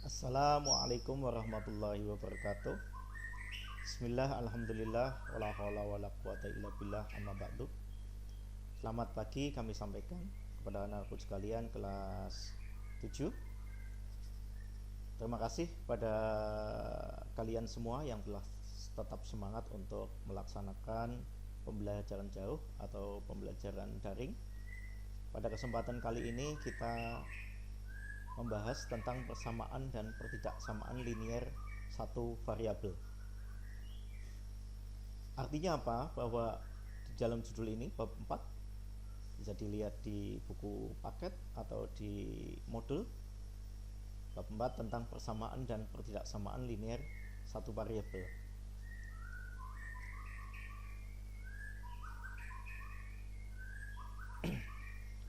Assalamualaikum warahmatullahi wabarakatuh. Bismillah, alhamdulillah, wala haula wala quwata illa billah, amma ba'du. Selamat pagi kami sampaikan kepada anak-anakku sekalian kelas 7. Terima kasih pada kalian semua yang telah tetap semangat untuk melaksanakan pembelajaran jauh atau pembelajaran daring. Pada kesempatan kali ini kita membahas tentang persamaan dan pertidaksamaan linier satu variabel. Artinya apa? Bahwa di dalam judul ini bab 4 bisa dilihat di buku paket atau di modul bab 4 tentang persamaan dan pertidaksamaan linier satu variabel.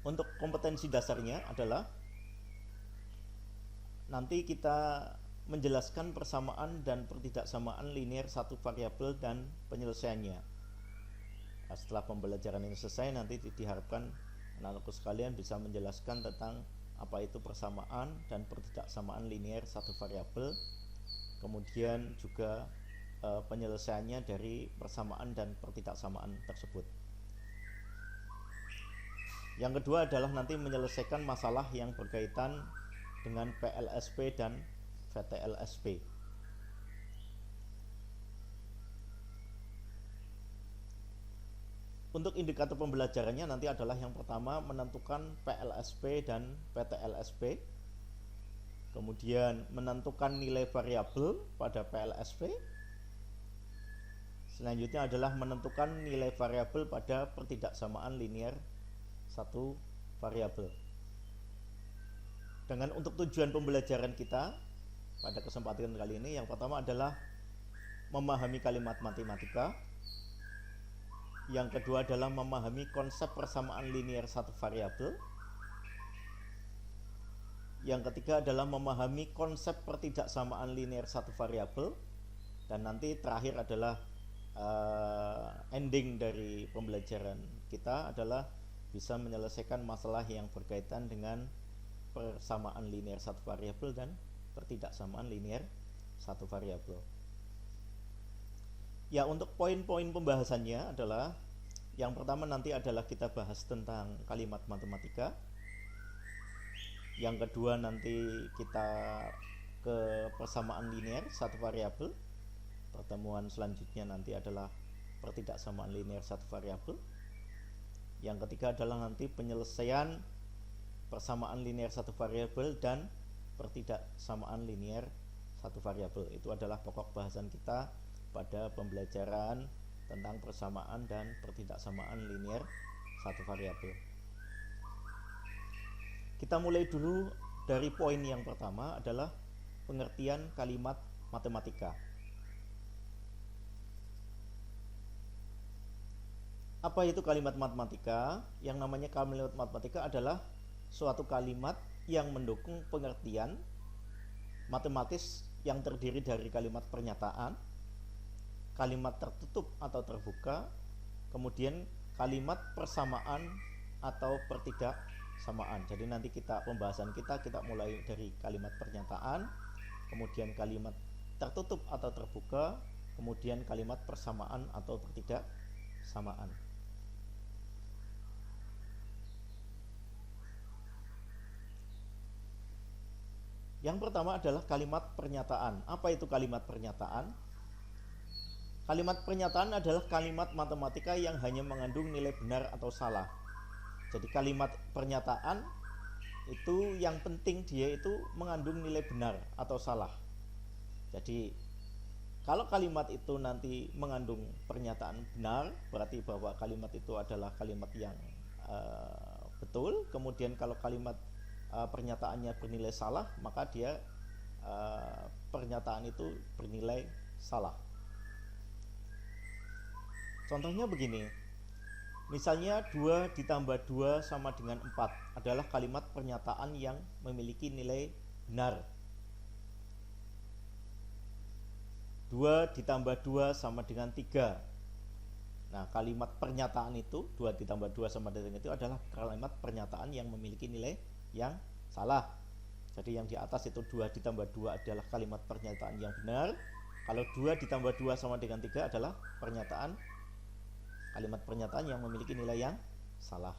Untuk kompetensi dasarnya adalah nanti kita menjelaskan persamaan dan pertidaksamaan linier satu variabel dan penyelesaiannya. Setelah pembelajaran ini selesai, nanti diharapkan anak-anakku sekalian bisa menjelaskan tentang apa itu persamaan dan pertidaksamaan linier satu variabel, kemudian juga penyelesaiannya dari persamaan dan pertidaksamaan tersebut. Yang kedua adalah nanti menyelesaikan masalah yang berkaitan dengan PLSP dan VTLSP. Untuk indikator pembelajarannya nanti adalah yang pertama menentukan PLSP dan VTLSP, kemudian menentukan nilai variabel pada PLSP, selanjutnya adalah menentukan nilai variabel pada pertidaksamaan linier satu variabel. Dengan untuk tujuan pembelajaran kita pada kesempatan kali ini, yang pertama adalah memahami kalimat matematika, yang kedua adalah memahami konsep persamaan linier satu variabel, yang ketiga adalah memahami konsep pertidaksamaan linier satu variabel, dan nanti terakhir adalah ending dari pembelajaran kita adalah bisa menyelesaikan masalah yang berkaitan dengan persamaan linier satu variabel dan pertidaksamaan linier satu variabel. Ya, untuk poin-poin pembahasannya adalah yang pertama nanti adalah kita bahas tentang kalimat matematika. Yang kedua nanti kita ke persamaan linier satu variabel. Pertemuan selanjutnya nanti adalah pertidaksamaan linier satu variabel. Yang ketiga adalah nanti penyelesaian persamaan linier satu variabel dan pertidaksamaan linier satu variabel. Itu adalah pokok bahasan kita pada pembelajaran tentang persamaan dan pertidaksamaan linier satu variabel. Kita mulai dulu dari poin yang pertama adalah pengertian kalimat matematika. Apa itu kalimat matematika? Yang namanya kalimat matematika adalah suatu kalimat yang mendukung pengertian matematis yang terdiri dari kalimat pernyataan, kalimat tertutup atau terbuka, kemudian kalimat persamaan atau pertidaksamaan. Jadi nanti pembahasan kita mulai dari kalimat pernyataan, kemudian kalimat tertutup atau terbuka, kemudian kalimat persamaan atau pertidaksamaan. Yang pertama adalah kalimat pernyataan. Apa itu kalimat pernyataan? Kalimat pernyataan adalah kalimat matematika yang hanya mengandung nilai benar atau salah. Jadi kalimat pernyataan itu yang penting dia itu mengandung nilai benar atau salah. Jadi kalau kalimat itu nanti mengandung pernyataan benar, berarti bahwa kalimat itu adalah kalimat yang betul. Kemudian kalau kalimat pernyataannya bernilai salah, maka dia pernyataan itu bernilai salah. Contohnya begini, misalnya 2 ditambah 2 sama dengan 4 adalah kalimat pernyataan yang memiliki nilai benar. 2 ditambah 2 sama dengan 3. Nah, kalimat pernyataan itu 2 ditambah 2 sama dengan itu adalah kalimat pernyataan yang memiliki nilai yang salah. Jadi yang di atas itu 2 ditambah 2 adalah kalimat pernyataan yang benar. Kalau 2 ditambah 2 sama dengan 3 adalah kalimat pernyataan yang memiliki nilai yang salah.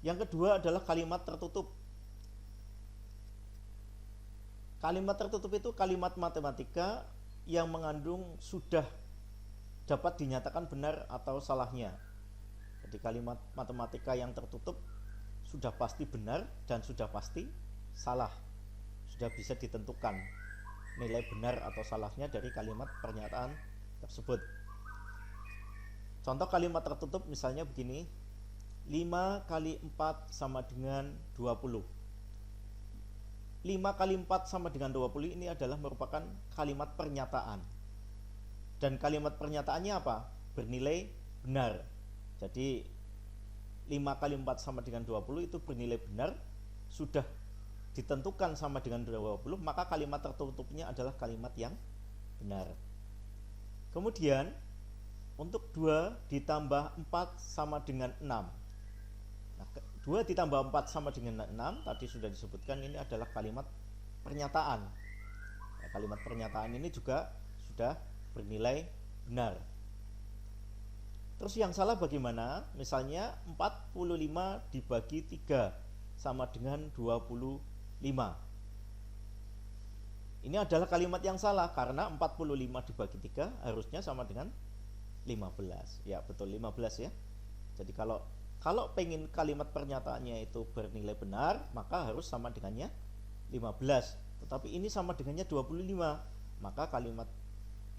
Yang kedua adalah kalimat tertutup. Kalimat tertutup itu kalimat matematika yang mengandung sudah dapat dinyatakan benar atau salahnya. Jadi kalimat matematika yang tertutup sudah pasti benar dan sudah pasti salah. Sudah bisa ditentukan nilai benar atau salahnya dari kalimat pernyataan tersebut. Contoh kalimat tertutup misalnya begini, 5 kali 4 sama dengan 20. 5 kali 4 sama dengan 20 ini adalah merupakan kalimat pernyataan. Dan kalimat pernyataannya apa? Bernilai benar. Jadi 5 kali 4 sama dengan 20 itu bernilai benar, sudah ditentukan sama dengan 20, maka kalimat tertutupnya adalah kalimat yang benar. Kemudian untuk 2 ditambah 4 sama dengan 6. Nah, 2 ditambah 4 sama dengan 6 tadi sudah disebutkan, ini adalah kalimat pernyataan. Nah, kalimat pernyataan ini juga sudah bernilai benar. Terus yang salah bagaimana? Misalnya 45 dibagi 3 sama dengan 25. Ini adalah kalimat yang salah karena 45 dibagi 3 harusnya sama dengan 15. Ya, betul 15 ya. Jadi kalau pengen kalimat pernyataannya itu bernilai benar, maka harus sama dengannya 15. Tetapi ini sama dengannya 25. Maka kalimat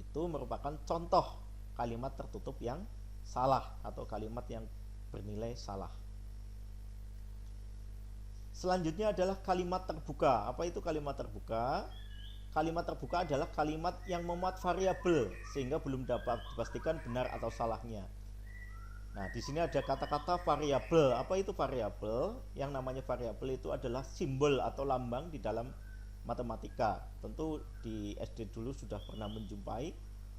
itu merupakan contoh kalimat tertutup yang salah atau kalimat yang bernilai salah. Selanjutnya adalah kalimat terbuka. Apa itu kalimat terbuka? Kalimat terbuka adalah kalimat yang memuat variabel sehingga belum dapat dipastikan benar atau salahnya. Nah, di sini ada kata-kata variabel. Apa itu variabel? Yang namanya variabel itu adalah simbol atau lambang di dalam matematika. Tentu di SD dulu sudah pernah menjumpai.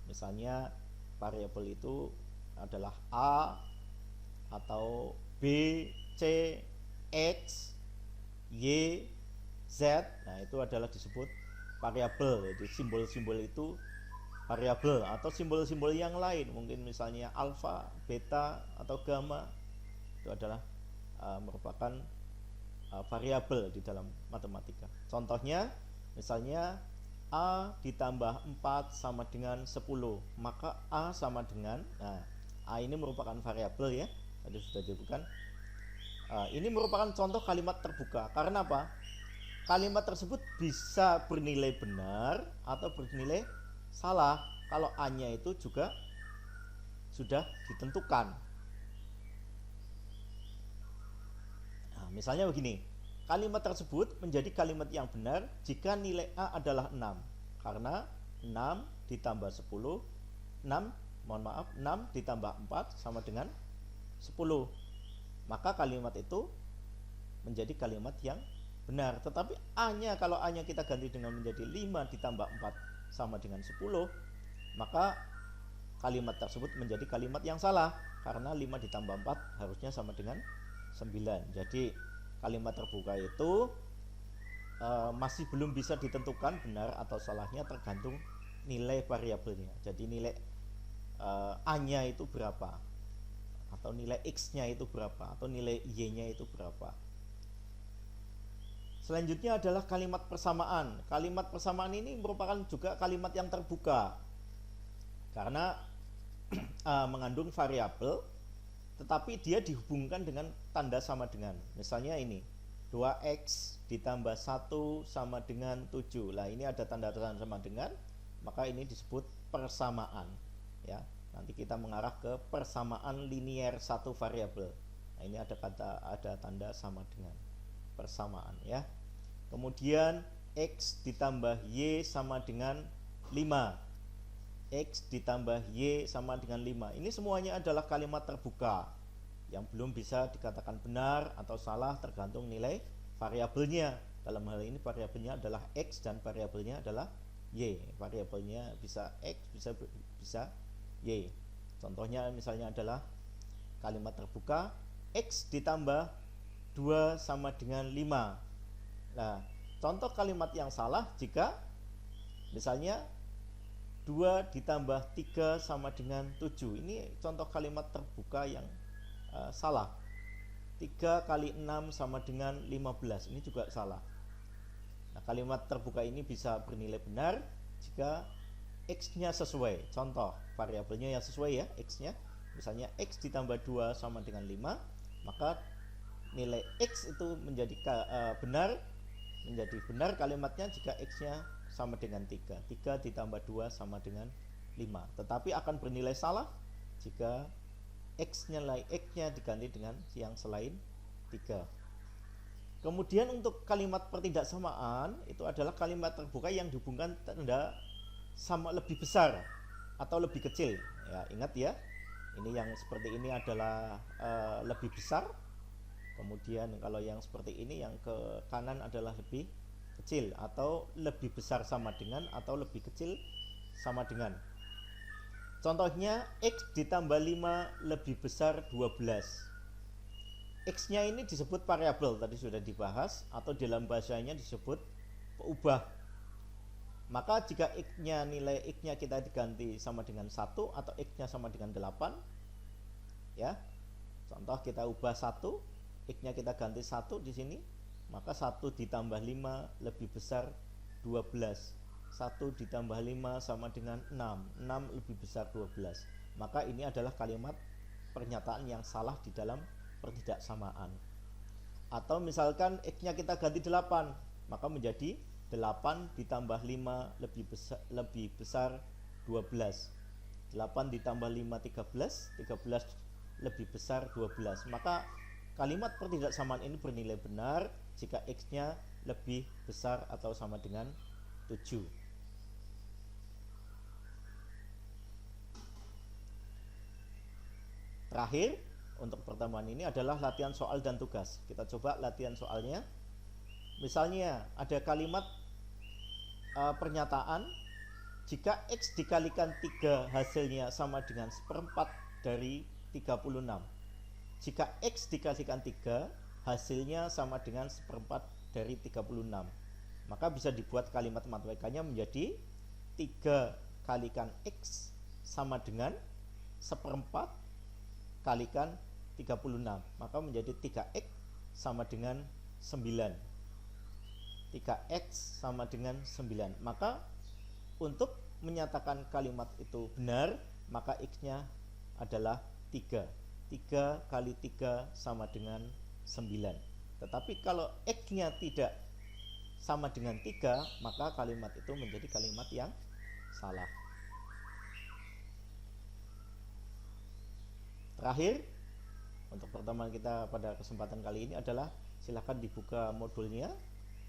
Misalnya variabel itu adalah A atau B, C, X, Y, Z. Nah, itu adalah disebut variabel. Jadi simbol-simbol itu variabel atau simbol-simbol yang lain, mungkin misalnya alfa, beta atau gamma, itu adalah merupakan variabel di dalam matematika. Contohnya misalnya A ditambah 4 sama dengan 10, maka A sama dengan, nah A ini merupakan variabel ya, tadi sudah disebutkan. Ini merupakan contoh kalimat terbuka. Karena apa? Kalimat tersebut bisa bernilai benar atau bernilai salah kalau A-nya itu juga sudah ditentukan. Nah, misalnya begini, kalimat tersebut menjadi kalimat yang benar jika nilai A adalah 6. Karena 6 ditambah 10, 6 ditambah 4 sama dengan 10. Maka kalimat itu menjadi kalimat yang benar. Tetapi A-nya, kalau A-nya kita ganti dengan menjadi 5 ditambah 4 sama dengan 10, maka kalimat tersebut menjadi kalimat yang salah karena 5 ditambah 4 harusnya sama dengan 9. Jadi kalimat terbuka itu masih belum bisa ditentukan benar atau salahnya, tergantung nilai variabelnya. Jadi nilai A-nya itu berapa, atau nilai X-nya itu berapa, atau nilai Y-nya itu berapa. Selanjutnya adalah kalimat persamaan. Kalimat persamaan ini merupakan juga kalimat yang terbuka karena mengandung variabel, tetapi dia dihubungkan dengan tanda sama dengan. Misalnya ini 2x ditambah 1 sama dengan 7. Nah, ini ada tanda sama dengan, maka ini disebut persamaan ya. Nanti kita mengarah ke persamaan linier satu variabel. Nah, ini ada tanda sama dengan, persamaan ya. Kemudian X ditambah Y sama dengan 5. X ditambah Y sama dengan 5. Ini semuanya adalah kalimat terbuka yang belum bisa dikatakan benar atau salah, tergantung nilai variabelnya. Dalam hal ini variabelnya adalah X dan variabelnya adalah Y. Variabelnya bisa X, bisa Y. Contohnya misalnya adalah kalimat terbuka X ditambah 2 sama dengan 5. Nah, contoh kalimat yang salah jika misalnya 2 ditambah 3 sama dengan 7. Ini contoh kalimat terbuka yang salah. 3 kali 6 sama dengan 15. Ini juga salah. Nah, kalimat terbuka ini bisa bernilai benar jika X-nya sesuai. Contoh variabelnya yang sesuai ya, X-nya. Misalnya X ditambah 2 sama dengan 5, maka nilai X itu menjadi benar kalimatnya jika X-nya sama dengan 3. 3 ditambah 2 sama dengan 5. Tetapi akan bernilai salah jika X-nya diganti dengan yang selain 3. Kemudian untuk kalimat pertidaksamaan itu adalah kalimat terbuka yang dihubungkan tanda sama lebih besar atau lebih kecil. Ya, ingat ya. Ini yang seperti ini adalah lebih besar. Kemudian kalau yang seperti ini yang ke kanan adalah lebih kecil atau lebih besar sama dengan atau lebih kecil sama dengan. Contohnya X ditambah 5 lebih besar 12. X-nya ini disebut variabel, tadi sudah dibahas, atau dalam bahasanya disebut peubah. Maka jika nilai X-nya kita diganti sama dengan 1 atau X-nya sama dengan 8, ya. Contoh kita ubah 1, X-nya kita ganti 1 di sini, maka 1 ditambah 5 lebih besar 12. 1 ditambah 5 sama dengan 6. 6 lebih besar 12. Maka ini adalah kalimat pernyataan yang salah di dalam pertidaksamaan. Atau misalkan X-nya kita ganti 8, maka menjadi 8 ditambah 5 lebih besar 12. 8 ditambah 5 13. 13 lebih besar 12. Maka kalimat pertidaksamaan ini bernilai benar jika X-nya lebih besar atau sama dengan 7. Terakhir untuk pertemuan ini adalah latihan soal dan tugas. Kita coba latihan soalnya. Misalnya ada kalimat pernyataan jika X dikalikan 3 hasilnya sama dengan 1/4 dari 36. Jika X dikalikan 3 hasilnya sama dengan 1/4 dari 36, maka bisa dibuat kalimat matematikanya menjadi 3 kalikan X sama dengan 1/4 kalikan 36, maka menjadi 3X sama dengan 9. 3X sama dengan 9. Maka untuk menyatakan kalimat itu benar, maka X-nya adalah 3. 3 kali 3 sama dengan 9. Tetapi kalau X-nya tidak sama dengan 3, maka kalimat itu menjadi kalimat yang salah. Terakhir, untuk pertemuan kita pada kesempatan kali ini adalah silahkan dibuka modulnya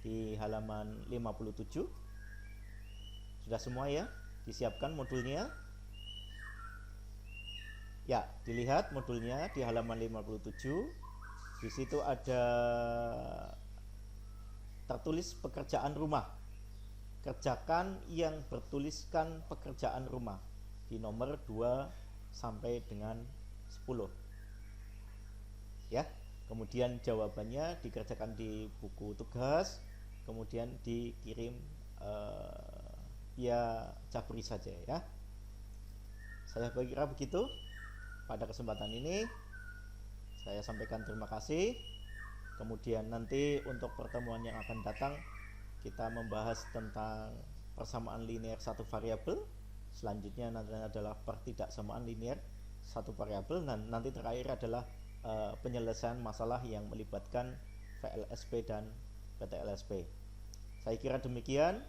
di halaman 57. Sudah semua ya? Disiapkan modulnya? Ya, dilihat modulnya di halaman 57. Di situ ada tertulis pekerjaan rumah. Kerjakan yang bertuliskan pekerjaan rumah di nomor 2 sampai dengan 10. Ya, kemudian jawabannya dikerjakan di buku tugas, kemudian dikirim via Jabri saja ya. Saya kira begitu. Pada kesempatan ini saya sampaikan terima kasih. Kemudian nanti untuk pertemuan yang akan datang kita membahas tentang persamaan linear satu variabel. Selanjutnya nanti adalah pertidaksamaan linear satu variabel, dan nanti terakhir adalah penyelesaian masalah yang melibatkan VLSP dan PTLSP. Saya kira demikian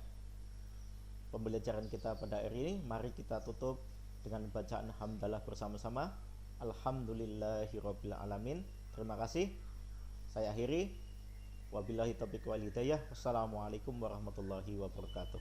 pembelajaran kita pada hari ini. Mari kita tutup dengan bacaan hamdalah bersama-sama. Alhamdulillahirabbil alamin. Terima kasih. Saya akhiri. Wabillahi taufiq wal hidayah. Wassalamualaikum warahmatullahi wabarakatuh.